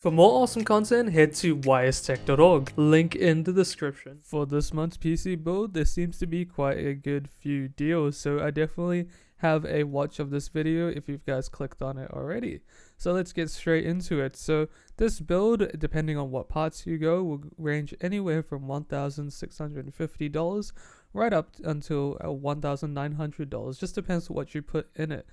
For more awesome content, head to ystech.org, link in the description. For this month's PC build, there seems to be quite a good few deals, so I definitely have a watch of this video if you guys clicked on it already. So let's get straight into it. So this build, depending on what parts you go, will range anywhere from $1,650 right up until $1,900. Just depends what you put in it.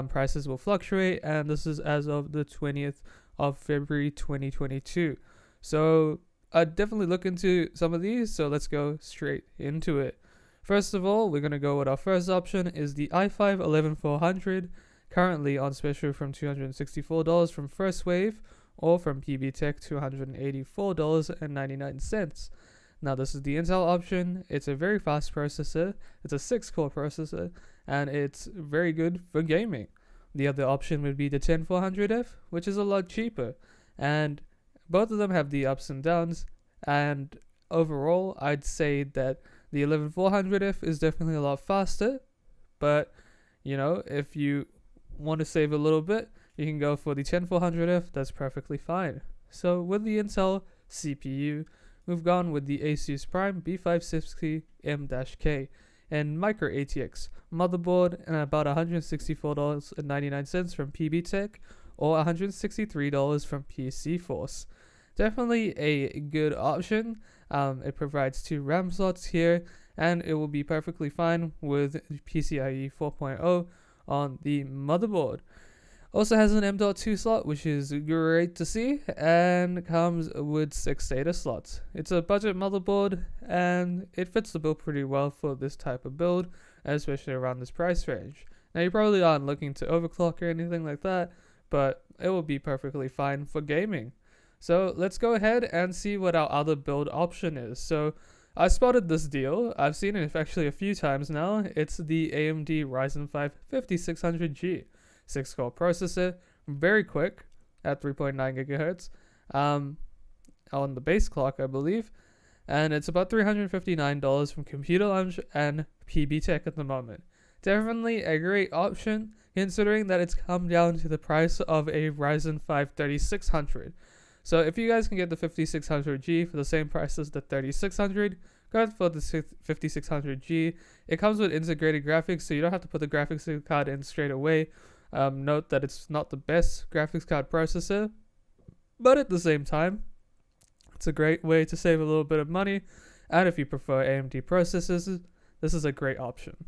Prices will fluctuate, and this is as of the 20th of February 2022. So I'd definitely look into some of these, so let's go straight into it. First of all, we're going to go with our first option is the i5 11400, currently on special from $264 from First Wave, or from PB Tech $284.99. Now this is the Intel option. It's a very fast processor, it's a 6-core processor, and it's very good for gaming. The other option would be the 10400F, which is a lot cheaper, and both of them have the ups and downs, and overall I'd say that the 11400F is definitely a lot faster, but you know, if you want to save a little bit, you can go for the 10400F. That's perfectly fine. So with the Intel CPU, we've gone with the Asus Prime B560M-K and Micro ATX motherboard, and about $164.99 from PB Tech or $163 from PC Force. Definitely a good option. It provides 2 RAM slots here, and it will be perfectly fine with PCIe 4.0 on the motherboard. Also has an M.2 slot, which is great to see, and comes with 6 SATA slots. It's a budget motherboard, and it fits the bill pretty well for this type of build, especially around this price range. Now you probably aren't looking to overclock or anything like that, but it will be perfectly fine for gaming. So let's go ahead and see what our other build option is. So I spotted this deal. I've seen it actually a few times now. It's the AMD Ryzen 5 5600G. 6-core processor, very quick at 3.9 gigahertz on the base clock, I believe, and it's about $359 from Computer Lounge and PB Tech at the moment. Definitely a great option, considering that it's come down to the price of a Ryzen 5 3600. So if you guys can get the 5600G for the same price as the 3600, go for the 5600G. It comes with integrated graphics, so you don't have to put the graphics card in straight away. Note that it's not the best graphics card processor, but at the same time, it's a great way to save a little bit of money, and if you prefer AMD processors, this is a great option.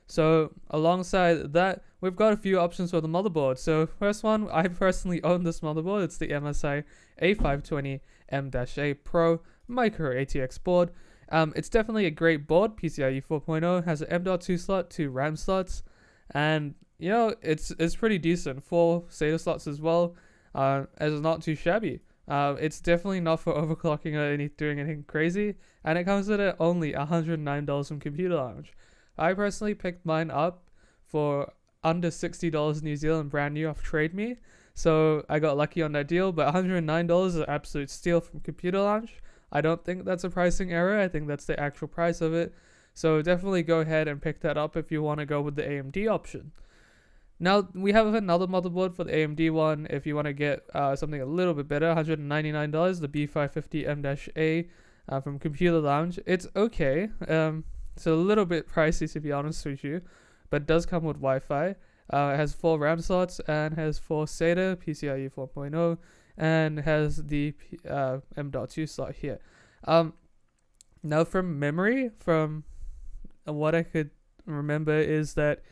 So alongside that, we've got a few options for the motherboard. So first one, I personally own this motherboard. It's the MSI A520M-A Pro Micro ATX board. It's definitely a great board. PCIe 4.0 has an M.2 slot, 2 RAM slots, and you know, it's pretty decent. 4 SATA slots as well, as it's not too shabby. It's definitely not for overclocking or doing anything crazy, and it comes at only $109 from Computer Lounge. I personally picked mine up for under $60 New Zealand, brand new off Trade Me, so I got lucky on that deal. But $109 is an absolute steal from Computer Lounge. I don't think that's a pricing error. I think that's the actual price of it. So definitely go ahead and pick that up if you want to go with the AMD option. Now, we have another motherboard for the AMD one. If you want to get something a little bit better, $199, the B550M-A from Computer Lounge. It's okay. It's a little bit pricey, to be honest with you, but it does come with Wi-Fi. It has 4 RAM slots and has 4 SATA, PCIe 4.0, and has the M.2 slot here. Now, from memory, from what I could remember, is that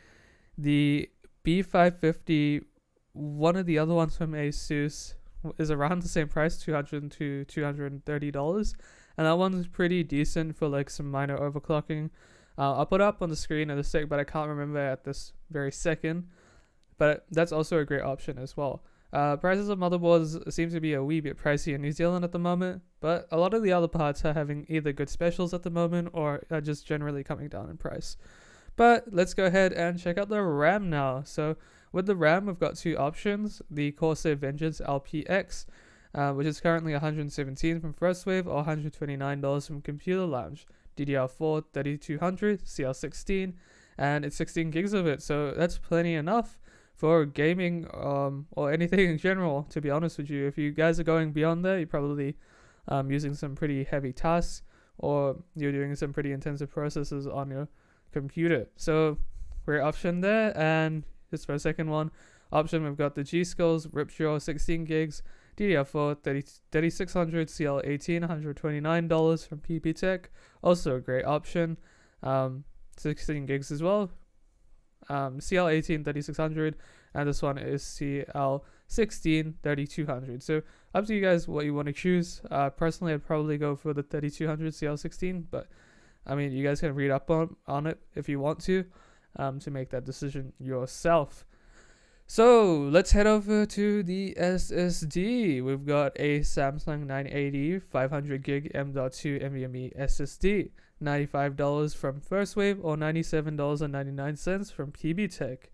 the B550, one of the other ones from Asus, is around the same price, $200 to $230, and that one's pretty decent for like some minor overclocking. I'll put it up on the screen in a sec, but I can't remember at this very second, but that's also a great option as well. Prices of motherboards seem to be a wee bit pricey in New Zealand at the moment, but a lot of the other parts are having either good specials at the moment or are just generally coming down in price. But let's go ahead and check out the RAM now. So with the RAM, we've got 2 options. The Corsair Vengeance LPX, which is currently $117 from First Wave or $129 from Computer Lounge. DDR4 3200 CL16, and it's 16 gigs of it, so that's plenty enough for gaming or anything in general. To be honest with you, if you guys are going beyond that, you're probably using some pretty heavy tasks, or you're doing some pretty intensive processes on your computer. So great option there. And just for a second one option, we've got the G-Skills Ripjaw 16 gigs DDR4 3600 CL18, $129 from PB Tech. Also a great option. 16 gigs as well. CL18 3600, and this one is CL16 3200. So up to you guys what you want to choose. Personally, I'd probably go for the 3200 CL16, but I mean, you guys can read up on it if you want to make that decision yourself. So let's head over to the SSD. We've got a Samsung 980 500 gig M.2 NVMe SSD, $95 from First Wave, or $97.99 from PB Tech.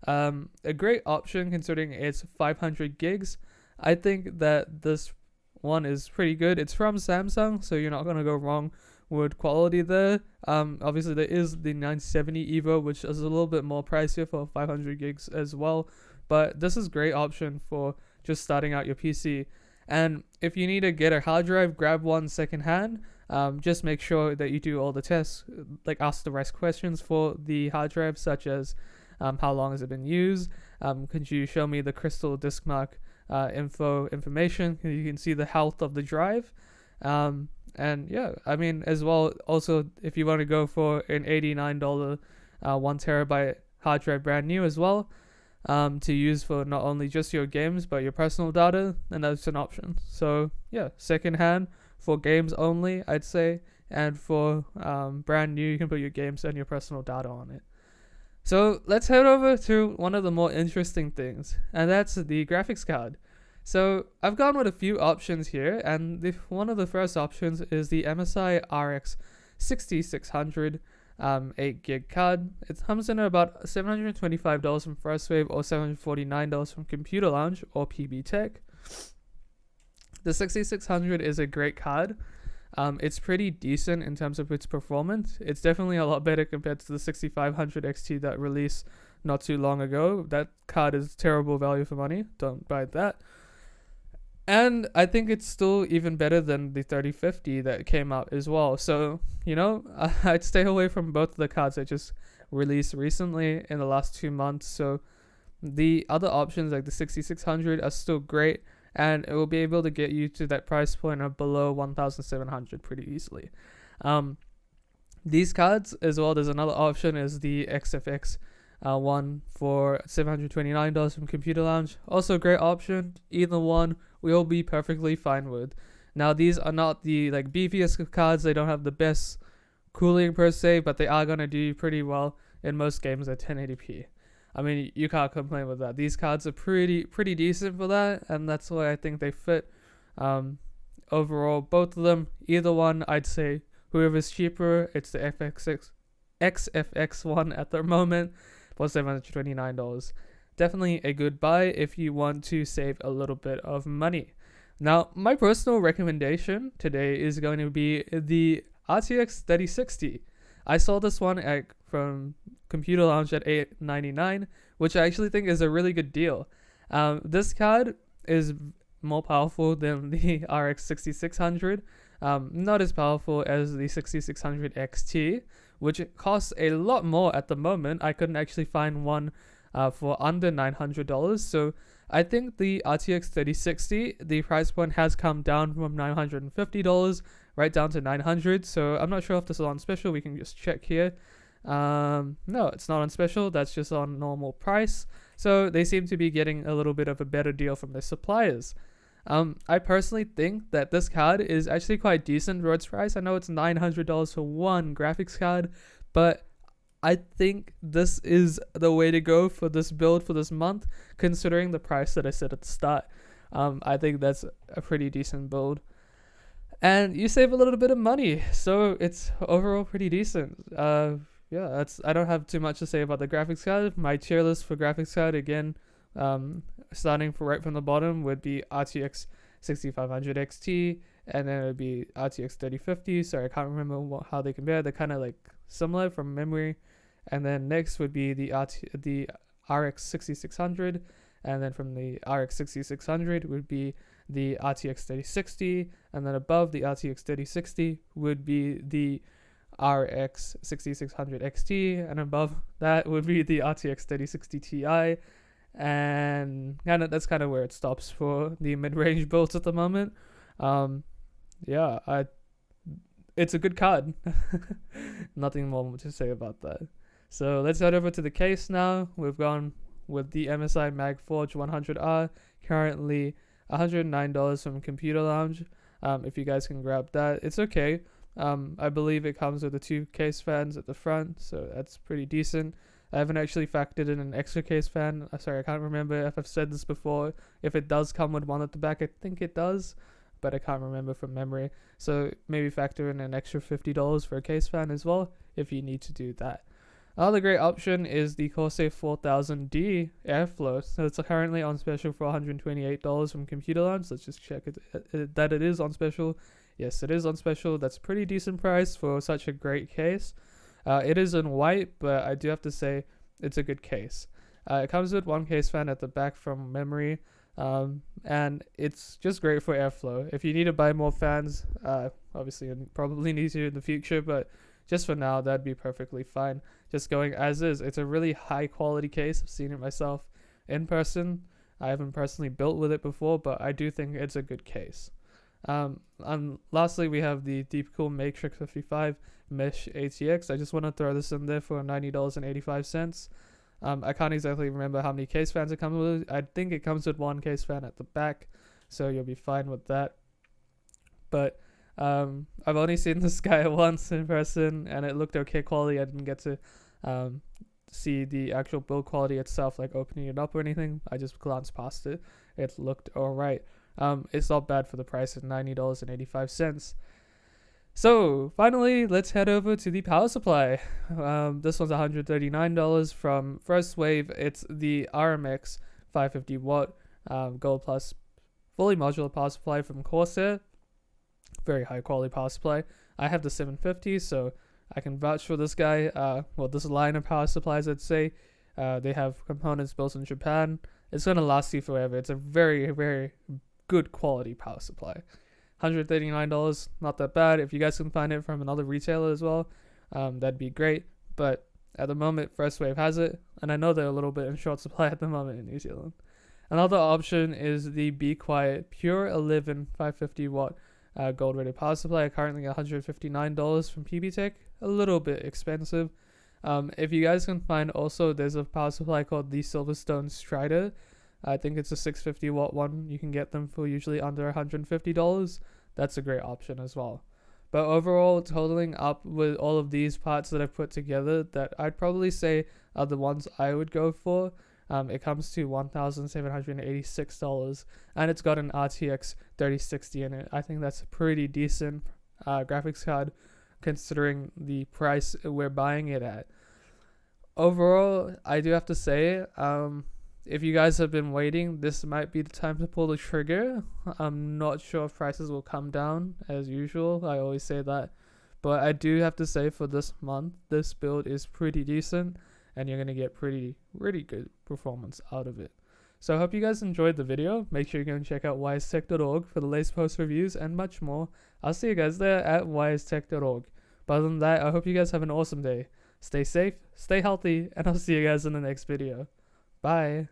A great option considering it's 500 gigs. I think that this one is pretty good. It's from Samsung, so you're not gonna go wrong with quality there. Obviously there is the 970 Evo, which is a little bit more pricier for 500 gigs as well, but this is a great option for just starting out your PC. And if you need to get a hard drive, grab one secondhand. Just make sure that you do all the tests, like ask the right questions for the hard drive, such as how long has it been used, could you show me the crystal disk mark information, you can see the health of the drive. And yeah, I mean, as well, also if you want to go for an $89 1 terabyte hard drive brand new as well, to use for not only just your games but your personal data, then that's an option. So yeah, secondhand for games only, I'd say, and for brand new, you can put your games and your personal data on it. So let's head over to one of the more interesting things, and that's the graphics card. So I've gone with a few options here, and one of the first options is the MSI RX 6600 8 gig card. It comes in at about $725 from First Wave, or $749 from Computer Lounge or PB Tech. The 6600 is a great card. It's pretty decent in terms of its performance. It's definitely a lot better compared to the 6500 XT that released not too long ago. That card is terrible value for money. Don't buy that. And I think it's still even better than the 3050 that came out as well. So, you know, I'd stay away from both of the cards that just released recently in the last 2 months. So the other options like the 6600 are still great, and it will be able to get you to that price point of below 1,700 pretty easily. These cards as well, there's another option is the XFX one for $729 from Computer Lounge. Also a great option. Either one we'll be perfectly fine with. Now these are not the like beefiest cards. They don't have the best cooling per se, but they are going to do pretty well in most games at 1080p. I mean, you can't complain with that. These cards are pretty decent for that, and that's why I think they fit. Overall, both of them, either one, I'd say whoever's cheaper, it's the XFX one at the moment for $729. Definitely a good buy if you want to save a little bit of money. Now, my personal recommendation today is going to be the RTX 3060. I saw this one from Computer Lounge at $899, which I actually think is a really good deal. This card is more powerful than the RX 6600, not as powerful as the 6600 XT, which costs a lot more at the moment. I couldn't actually find one for under $900. So I think the RTX 3060, the price point has come down from $950 right down to $900. So I'm not sure if this is on special. We can just check here. No, it's not on special. That's just on normal price. So they seem to be getting a little bit of a better deal from their suppliers. I personally think that this card is actually quite decent for its price. I know it's $900 for one graphics card, but I think this is the way to go for this build for this month, considering the price that I said at the start. I think that's a pretty decent build. And you save a little bit of money, so it's overall pretty decent. Yeah, I don't have too much to say about the graphics card. My tier list for graphics card, again, starting right from the bottom, would be RTX 6500 XT, and then it would be RTX 3050. Sorry, I can't remember how they compare. They're kind of like similar from memory. And then next would be the RX 6600, and then from the RX 6600 would be the RTX 3060, and then above the RTX 3060 would be the RX 6600 XT, and above that would be the RTX 3060 Ti, and that's kind of where it stops for the mid-range builds at the moment. Yeah, it's a good card. Nothing more to say about that. So let's head over to the case now. We've gone with the MSI MagForge 100R, currently $109 from Computer Lounge. If you guys can grab that, it's okay. I believe it comes with the 2 case fans at the front, so that's pretty decent. I haven't actually factored in an extra case fan. Sorry, I can't remember if I've said this before. If it does come with one at the back, I think it does, but I can't remember from memory. So maybe factor in an extra $50 for a case fan as well, if you need to do that. Another great option is the Corsair 4000D Airflow. So it's currently on special for $128 from Computer Lounge. Let's just check that it is on special. Yes, it is on special. That's a pretty decent price for such a great case. It is in white, but I do have to say it's a good case. It comes with 1 case fan at the back from memory, and it's just great for airflow. If you need to buy more fans, obviously you probably need to in the future, but just for now, that'd be perfectly fine. Just going as is. It's a really high quality case. I've seen it myself in person. I haven't personally built with it before, but I do think it's a good case. And lastly, we have the Deepcool Matrix 55 Mesh ATX. I just want to throw this in there for $90.85. I can't exactly remember how many case fans it comes with. I think it comes with 1 case fan at the back, so you'll be fine with that. But I've only seen this guy once in person, and it looked okay quality. I didn't get to see the actual build quality itself, like opening it up or anything. I just glanced past it. It looked alright. It's not bad for the price of $90.85. So finally, let's head over to the power supply. This one's $139 from First Wave. It's the RMX 550 watt Gold Plus fully modular power supply from Corsair. Very high quality power supply. I have the 750, so I can vouch for this guy. This line of power supplies, I'd say. They have components built in Japan. It's going to last you forever. It's a very, very good quality power supply. $139, not that bad. If you guys can find it from another retailer as well, that'd be great. But at the moment, First Wave has it, and I know they're a little bit in short supply at the moment in New Zealand. Another option is the Be Quiet Pure 11 550 watt gold rated power supply, currently $159 from PBTech. A little bit expensive. If you guys can find, also there's a power supply called the Silverstone Strider. I think it's a 650 watt one. You can get them for usually under $150. That's a great option as well. But overall, totaling up with all of these parts that I've put together, that I'd probably say are the ones I would go for. It comes to $1,786, and it's got an RTX 3060 in it. I think that's a pretty decent graphics card considering the price we're buying it at. Overall, I do have to say, if you guys have been waiting, this might be the time to pull the trigger. I'm not sure if prices will come down as usual. I always say that. But I do have to say, for this month, this build is pretty decent, and you're going to get pretty good performance out of it. So I hope you guys enjoyed the video. Make sure you go and check out wisetech.org for the latest post reviews and much more. I'll see you guys there at wisetech.org. But other than that, I hope you guys have an awesome day. Stay safe, stay healthy, and I'll see you guys in the next video. Bye.